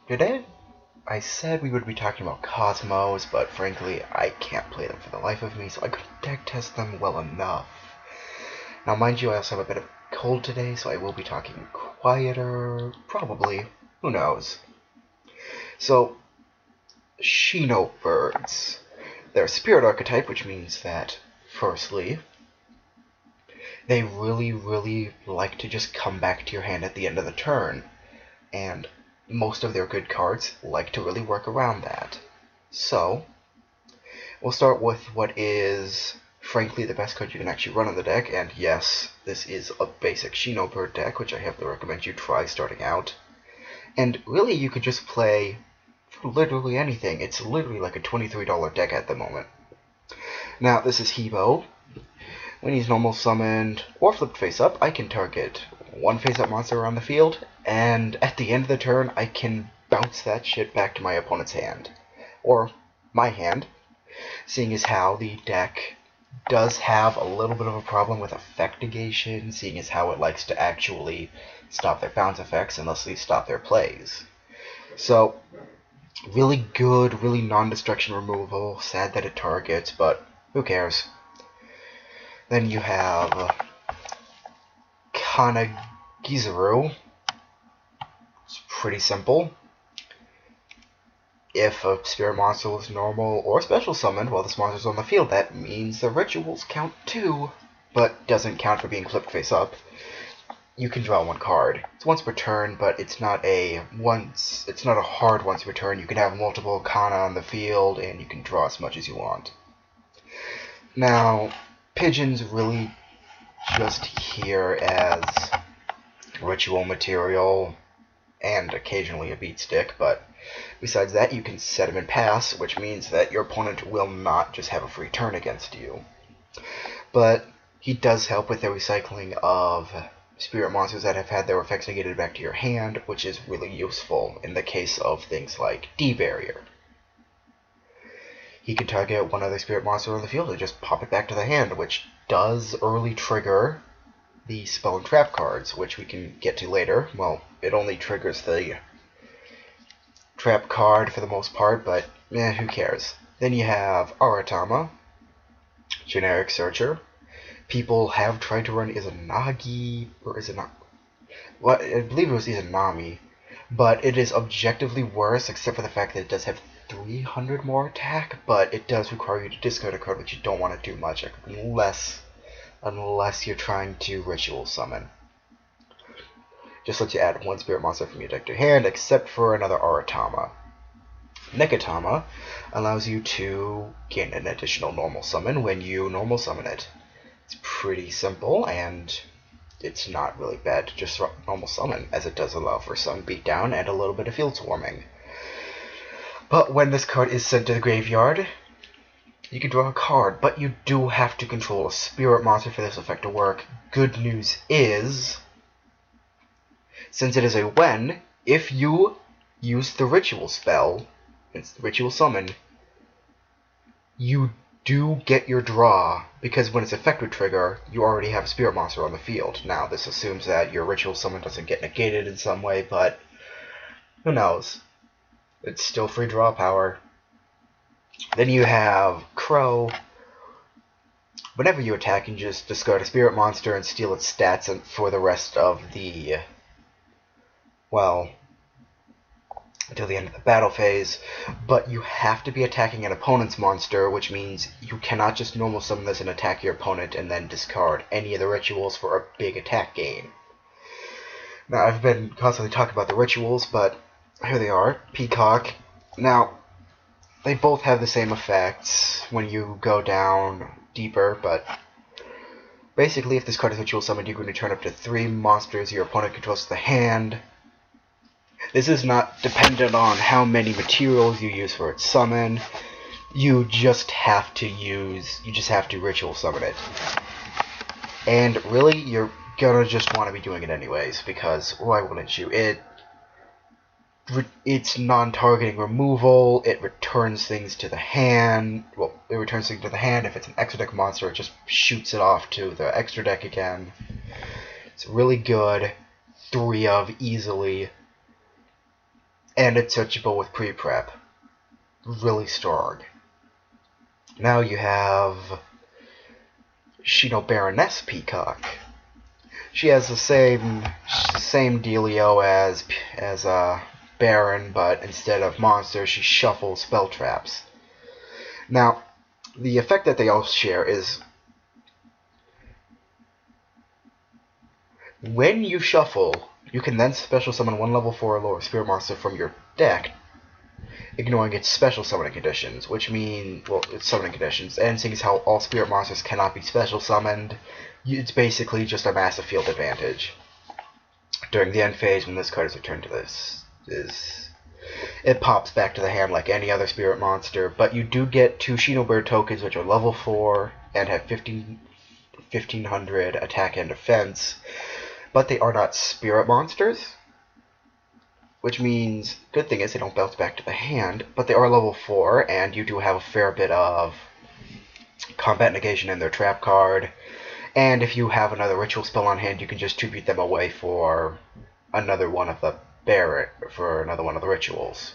Today, I said we would be talking about Cosmos, but frankly, I can't play them for the life of me, so I couldn't deck test them well enough. Now, mind you, I also have a bit of cold today, so I will be talking quieter, probably. Who knows? So, Shinobirds. They're a spirit archetype, which means that, firstly, they really like to just come back to your hand at the end of the turn, and most of their good cards like to really work around that. So, we'll start with what is, frankly, the best card you can actually run on the deck, and yes, this is a basic Shinobird deck, which I heavily recommend you try starting out. And really, you could just play for literally anything. It's literally like a $23 deck at the moment. Now, this is Hebo. When he's normal summoned or flipped face up, I can target one face up monster on the field, and at the end of the turn, I can bounce that shit back to my opponent's hand. Or my hand, seeing as how the deck does have a little bit of a problem with effect negation, seeing as how it likes to actually stop their bounce effects and thusly stop their plays. So, really good, really non-destruction removal. Sad that it targets, but who cares? Then you have Kanagizaru. It's pretty simple. If a spirit monster was normal or special summoned while this monster's on the field, that means the rituals count too, but doesn't count for being flipped face up. You can draw one card. It's once per turn, but it's not a hard once per turn. You can have multiple Kana on the field, and you can draw as much as you want. Now, Pigeon's really just here as ritual material and occasionally a beat stick, but besides that, you can set him in pass, which means that your opponent will not just have a free turn against you. But he does help with the recycling of spirit monsters that have had their effects negated back to your hand, which is really useful in the case of things like D-Barrier. He can target one other spirit monster on the field and just pop it back to the hand, which does early trigger the spell and trap cards, which we can get to later. Well, it only triggers the trap card for the most part, but who cares. Then you have Utama, generic searcher. People have tried to run Izanagi, or Izanagi, well, I believe it was Izanami, but it is objectively worse, except for the fact that it does have 300 more attack, but it does require you to discard a card, which you don't want to do much, unless you're trying to ritual summon. Just lets you add one spirit monster from your deck to your hand, except for another Aratama. Nekatama allows you to gain an additional normal summon when you normal summon it. It's pretty simple, and it's not really bad to just normal summon, as it does allow for some beatdown and a little bit of field swarming. But when this card is sent to the graveyard, you can draw a card, but you do have to control a spirit monster for this effect to work. Good news is, since it is a when, if you use the ritual spell, it's the ritual summon, you do get your draw, because when its effect would trigger, you already have a spirit monster on the field. Now, this assumes that your ritual summon doesn't get negated in some way, but who knows? It's still free draw power. Then you have Crow. Whenever you attack, you can just discard a spirit monster and steal its stats for the rest of the, well, until the end of the battle phase. But you have to be attacking an opponent's monster, which means you cannot just normal summon this and attack your opponent and then discard any of the rituals for a big attack gain. Now, I've been constantly talking about the rituals, but here they are. Peacock. Now, they both have the same effects when you go down deeper, but basically, if this card is ritual summoned, you're going to turn up to 3 monsters your opponent controls to the hand. This is not dependent on how many materials you use for its summon. You just have to ritual summon it. And really, you're gonna just want to be doing it anyways, because why wouldn't you? It's non-targeting removal. It returns things to the hand. Well, it returns things to the hand. If it's an extra deck monster, it just shoots it off to the extra deck again. It's really good. 3 of easily. and it's searchable with pre-prep. Really strong. Now you have Shinobirds Peacock. She has the same dealio as Baron, but instead of monsters, she shuffles spell traps. Now, the effect that they all share is when you shuffle, you can then special summon one level 4 or lower spirit monster from your deck, ignoring its special summoning conditions, which mean, well, its summoning conditions, and seeing as how all spirit monsters cannot be special summoned, it's basically just a massive field advantage. During the end phase, when this card is returned to it pops back to the hand like any other spirit monster, but you do get 2 Shinobird tokens, which are level 4 and have 1500 attack and defense, but they are not spirit monsters, which means, good thing is they don't bounce back to the hand, but they are level 4, and you do have a fair bit of combat negation in their trap card, and if you have another ritual spell on hand, you can just tribute them away for another one of the rituals.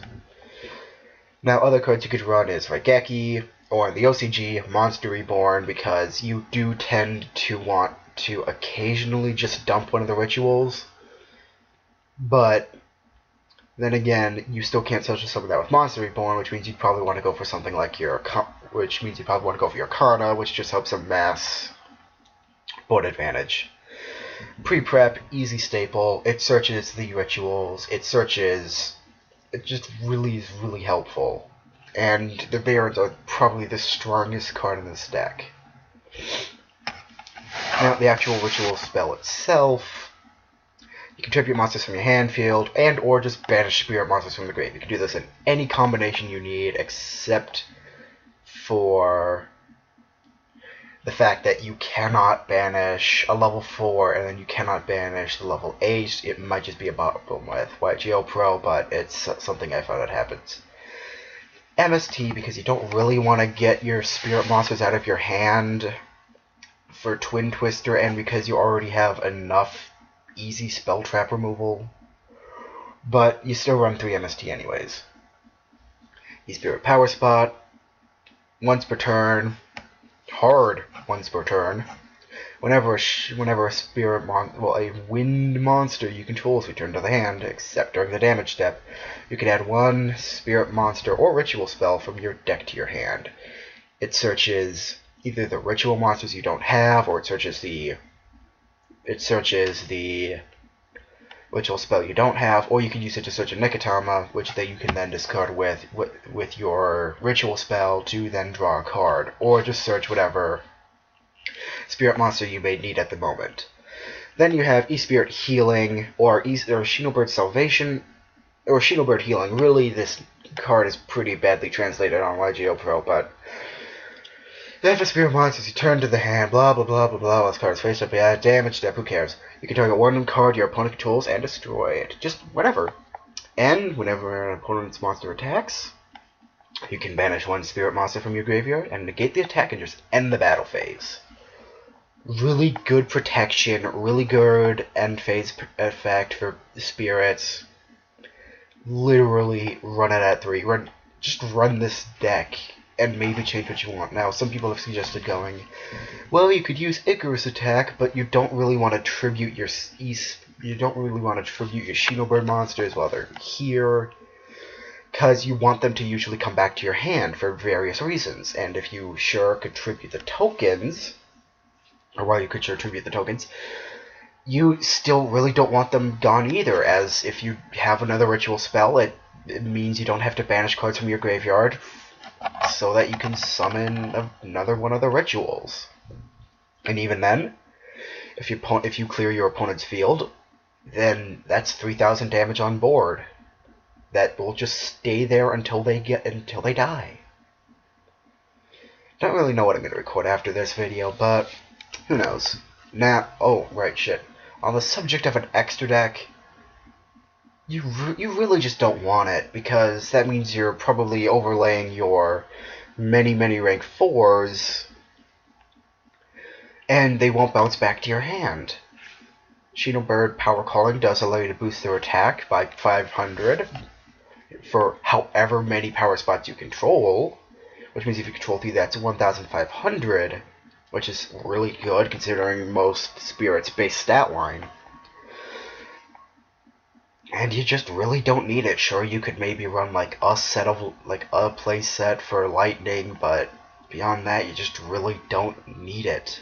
Now, other cards you could run is raigeki, or in the OCG, Monster Reborn, because you do tend to want to occasionally just dump one of the rituals, but then again, you still can't social summon that with Monster Reborn, which means you'd probably want to go for something like your Arcana, which just helps amass board advantage. Pre-prep, easy staple. It searches the rituals. It just really is really helpful. And the Barons are probably the strongest card in this deck. Now, the actual ritual spell itself, you can tribute monsters from your hand field, and or just banish spirit monsters from the grave. You can do this in any combination you need, except for the fact that you cannot banish a level 4, and then you cannot banish the level 8. It might just be a problem with YGO Pro, but it's something I found that happens. MST, because you don't really want to get your spirit monsters out of your hand for Twin Twister, and because you already have enough easy spell trap removal, but you still run 3 MST anyways. E-Spirit Power Spot, once per turn, hard once per turn. Whenever a wind monster you control is returned to the hand, except during the damage step, you can add 1 spirit monster or ritual spell from your deck to your hand. It searches either the ritual monsters you don't have, or it searches the ritual spell you don't have, or you can use it to search a Utama, which you can then discard with your ritual spell to then draw a card, or just search whatever spirit monster you may need at the moment. Then you have E-Spirit Healing, or Shinobird Salvation, or Shinobird Healing. Really, this card is pretty badly translated on YGO Pro, but then for spirit monsters, you turn to the hand, blah blah blah blah blah, this card is face up, yeah, damage step, who cares? You can target 1 card your opponent controls and destroy it. Just whatever. And whenever an opponent's monster attacks, you can banish 1 spirit monster from your graveyard and negate the attack and just end the battle phase. Really good protection, really good end phase effect for spirits. Literally run it at 3. Just run this deck and maybe change what you want. Now, some people have suggested going, well, you could use Icarus attack, but you don't really want to tribute your Shinobird monsters while they're here, because you want them to usually come back to your hand for various reasons. And if you could tribute the tokens, you still really don't want them gone either, as if you have another ritual spell, it means you don't have to banish cards from your graveyard, so that you can summon another one of the rituals. And even then, if you clear your opponent's field, then that's 3,000 damage on board. That will just stay there until they die. Don't really know what I'm going to record after this video, but who knows. Now, oh, right, shit. On the subject of an extra deck, you really just don't want it, because that means you're probably overlaying your many rank 4s, and they won't bounce back to your hand. Shinobird Power Calling does allow you to boost their attack by 500, for however many power spots you control, which means if you control 3, that's 1,500, which is really good considering most spirits' base stat line. And you just really don't need it. Sure, you could maybe run like a play set for lightning, but beyond that, you just really don't need it.